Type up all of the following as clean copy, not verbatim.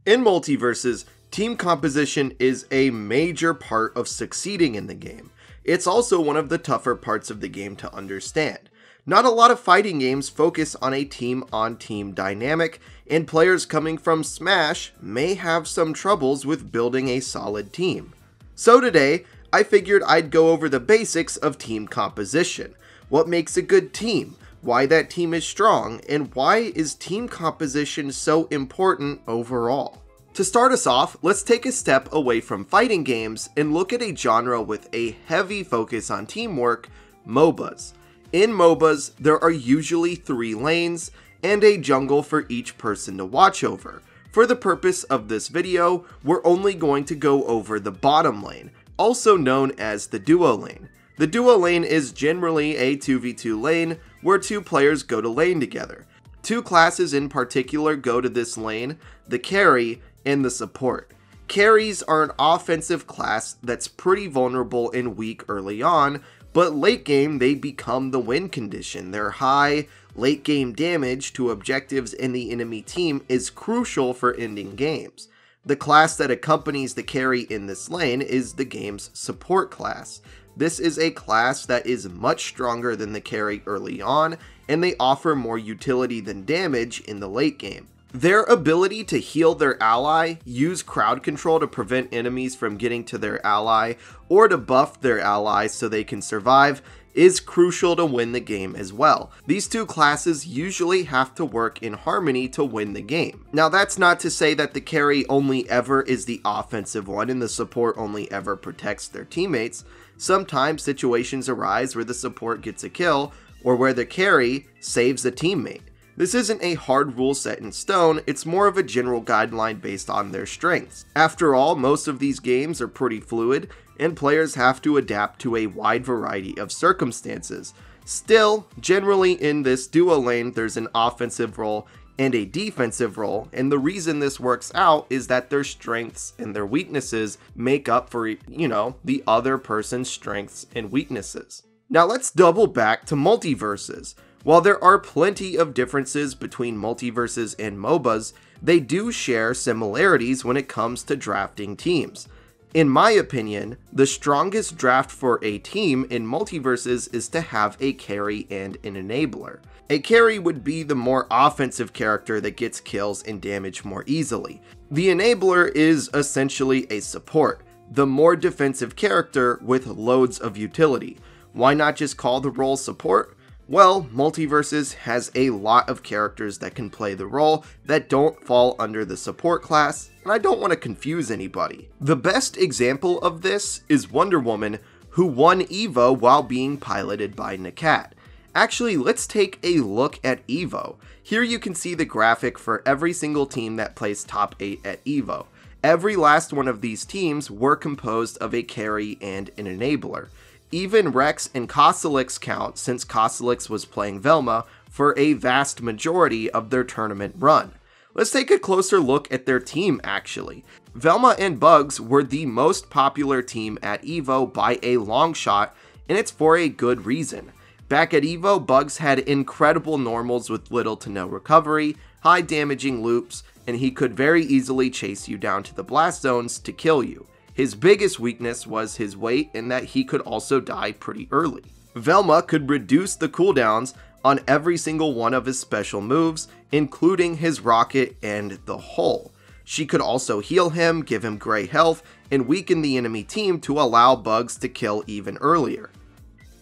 In MultiVersus, team composition is a major part of succeeding in the game. It's also one of the tougher parts of the game to understand. Not a lot of fighting games focus on a team-on-team dynamic, and players coming from Smash may have some troubles with building a solid team. So today, I figured I'd go over the basics of team composition. What makes a good team? Why that team is strong, and why is team composition so important overall? To start us off, let's take a step away from fighting games and look at a genre with a heavy focus on teamwork, MOBAs. In MOBAs, there are usually 3 lanes and a jungle for each person to watch over. For the purpose of this video, we're only going to go over the bottom lane, also known as the duo lane. The duo lane is generally a 2v2 lane where 2 players go to lane together. 2 classes in particular go to this lane, the carry and the support. Carries are an offensive class that's pretty vulnerable and weak early on, but late game they become the win condition. Their high late game damage to objectives in the enemy team is crucial for ending games. The class that accompanies the carry in this lane is the game's support class. This is a class that is much stronger than the carry early on, and they offer more utility than damage in the late game. Their ability to heal their ally, use crowd control to prevent enemies from getting to their ally, or to buff their ally so they can survive, is crucial to win the game as well. These 2 classes usually have to work in harmony to win the game. Now that's not to say that the carry only ever is the offensive one and the support only ever protects their teammates. Sometimes situations arise where the support gets a kill, or where the carry saves a teammate. This isn't a hard rule set in stone, it's more of a general guideline based on their strengths. After all, most of these games are pretty fluid, and players have to adapt to a wide variety of circumstances. Still, generally in this duo lane, there's an offensive role and a defensive role, and the reason this works out is that their strengths and their weaknesses make up for, the other person's strengths and weaknesses. Now let's double back to MultiVersus. While there are plenty of differences between MultiVersus and MOBAs, they do share similarities when it comes to drafting teams. In my opinion, the strongest draft for a team in MultiVersus is to have a carry and an enabler. A carry would be the more offensive character that gets kills and damage more easily. The enabler is essentially a support, the more defensive character with loads of utility. Why not just call the role support? Well, MultiVersus has a lot of characters that can play the role that don't fall under the support class, and I don't want to confuse anybody. The best example of this is Wonder Woman, who won EVO while being piloted by Nakat. Actually, let's take a look at EVO. Here you can see the graphic for every single team that placed top 8 at EVO. Every last one of these teams were composed of a carry and an enabler. Even Rex and Kosalix count, since Kosalix was playing Velma for a vast majority of their tournament run. Let's take a closer look at their team actually. Velma and Bugs were the most popular team at EVO by a long shot, and it's for a good reason. Back at EVO, Bugs had incredible normals with little to no recovery, high damaging loops, and he could very easily chase you down to the blast zones to kill you. His biggest weakness was his weight and that he could also die pretty early. Velma could reduce the cooldowns on every single one of his special moves, including his rocket and the hull. She could also heal him, give him gray health, and weaken the enemy team to allow Bugs to kill even earlier.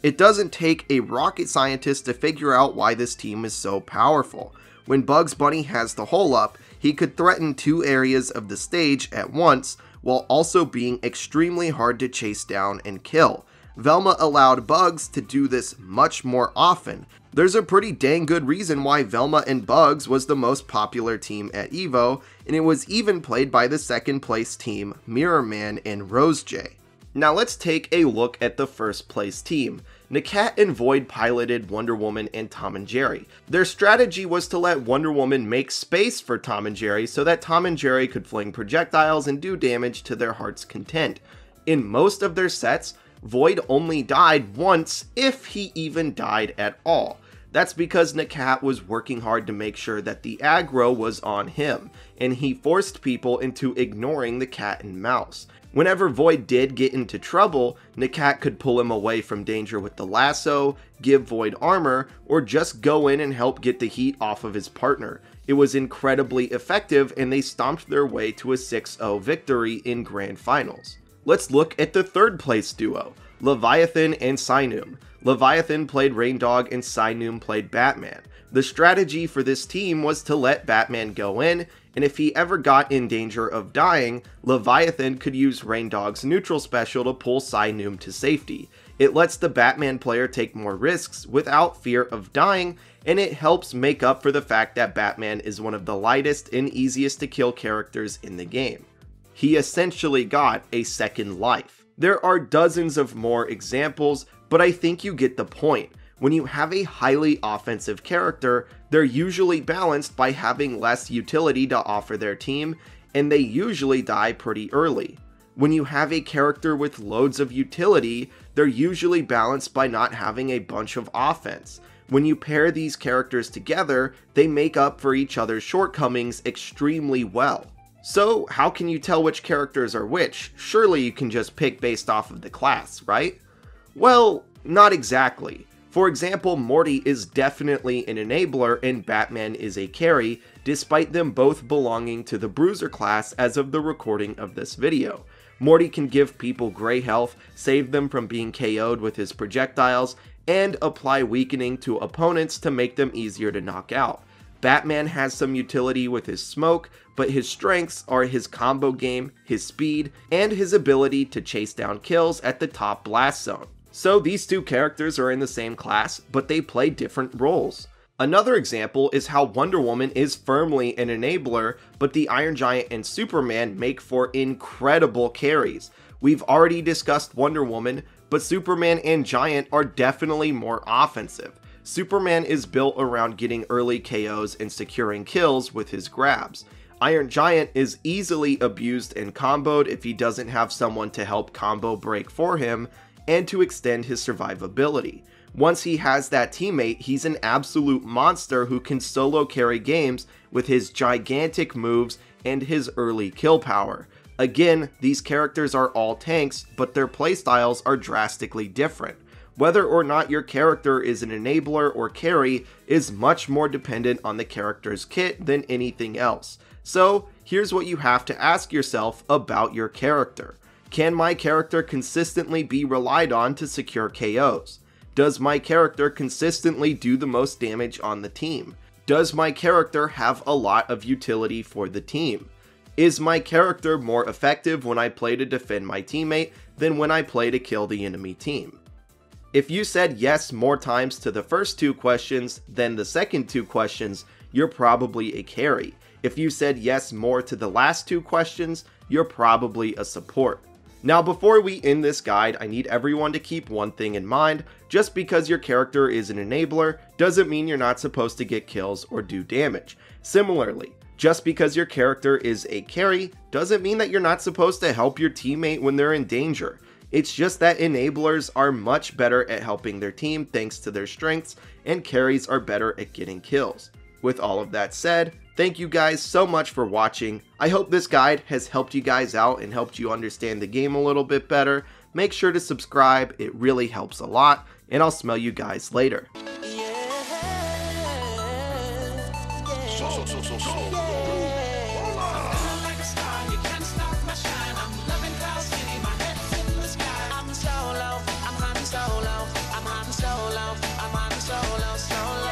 It doesn't take a rocket scientist to figure out why this team is so powerful. When Bugs Bunny has the hull up, he could threaten 2 areas of the stage at once, while also being extremely hard to chase down and kill. Velma allowed Bugs to do this much more often. There's a pretty dang good reason why Velma and Bugs was the most popular team at EVO, and it was even played by the second place team, Mirror Man and Rose J. Now let's take a look at the first place team. Nakat and Void piloted Wonder Woman and Tom and Jerry. Their strategy was to let Wonder Woman make space for Tom and Jerry so that Tom and Jerry could fling projectiles and do damage to their heart's content. In most of their sets, Void only died once, if he even died at all. That's because Nakat was working hard to make sure that the aggro was on him, and he forced people into ignoring the cat and mouse. Whenever Void did get into trouble, Nakat could pull him away from danger with the lasso, give Void armor, or just go in and help get the heat off of his partner. It was incredibly effective, and they stomped their way to a 6-0 victory in Grand Finals. Let's look at the third place duo, Leviathan and Sinum. Leviathan played Raindog and Sinum played Batman. The strategy for this team was to let Batman go in, and if he ever got in danger of dying, Leviathan could use Raindog's neutral special to pull Sinum to safety. It lets the Batman player take more risks without fear of dying, and it helps make up for the fact that Batman is one of the lightest and easiest to kill characters in the game. He essentially got a second life. There are dozens of more examples, but I think you get the point. When you have a highly offensive character, they're usually balanced by having less utility to offer their team, and they usually die pretty early. When you have a character with loads of utility, they're usually balanced by not having a bunch of offense. When you pair these characters together, they make up for each other's shortcomings extremely well. So, how can you tell which characters are which? Surely you can just pick based off of the class, right? Well, not exactly. For example, Morty is definitely an enabler and Batman is a carry, despite them both belonging to the Bruiser class as of the recording of this video. Morty can give people gray health, save them from being KO'd with his projectiles, and apply weakening to opponents to make them easier to knock out. Batman has some utility with his smoke, but his strengths are his combo game, his speed, and his ability to chase down kills at the top blast zone. So these two characters are in the same class, but they play different roles. Another example is how Wonder Woman is firmly an enabler, but the Iron Giant and Superman make for incredible carries. We've already discussed Wonder Woman, but Superman and Giant are definitely more offensive. Superman is built around getting early KOs and securing kills with his grabs. Iron Giant is easily abused and comboed if he doesn't have someone to help combo break for him and to extend his survivability. Once he has that teammate, he's an absolute monster who can solo carry games with his gigantic moves and his early kill power. Again, these characters are all tanks, but their playstyles are drastically different. Whether or not your character is an enabler or carry is much more dependent on the character's kit than anything else. So, here's what you have to ask yourself about your character. Can my character consistently be relied on to secure KOs? Does my character consistently do the most damage on the team? Does my character have a lot of utility for the team? Is my character more effective when I play to defend my teammate than when I play to kill the enemy team? If you said yes more times to the first two questions than the second two questions, you're probably a carry. If you said yes more to the last two questions, you're probably a support. Now before we end this guide, I need everyone to keep one thing in mind. Just because your character is an enabler doesn't mean you're not supposed to get kills or do damage. Similarly, just because your character is a carry doesn't mean that you're not supposed to help your teammate when they're in danger. It's just that enablers are much better at helping their team thanks to their strengths, and carries are better at getting kills. With all of that said, thank you guys so much for watching. I hope this guide has helped you guys out and helped you understand the game a little bit better. Make sure to subscribe, it really helps a lot, and I'll smell you guys later. I'm hunting solo, I'm hunting solo, I'm hunting solo, solo.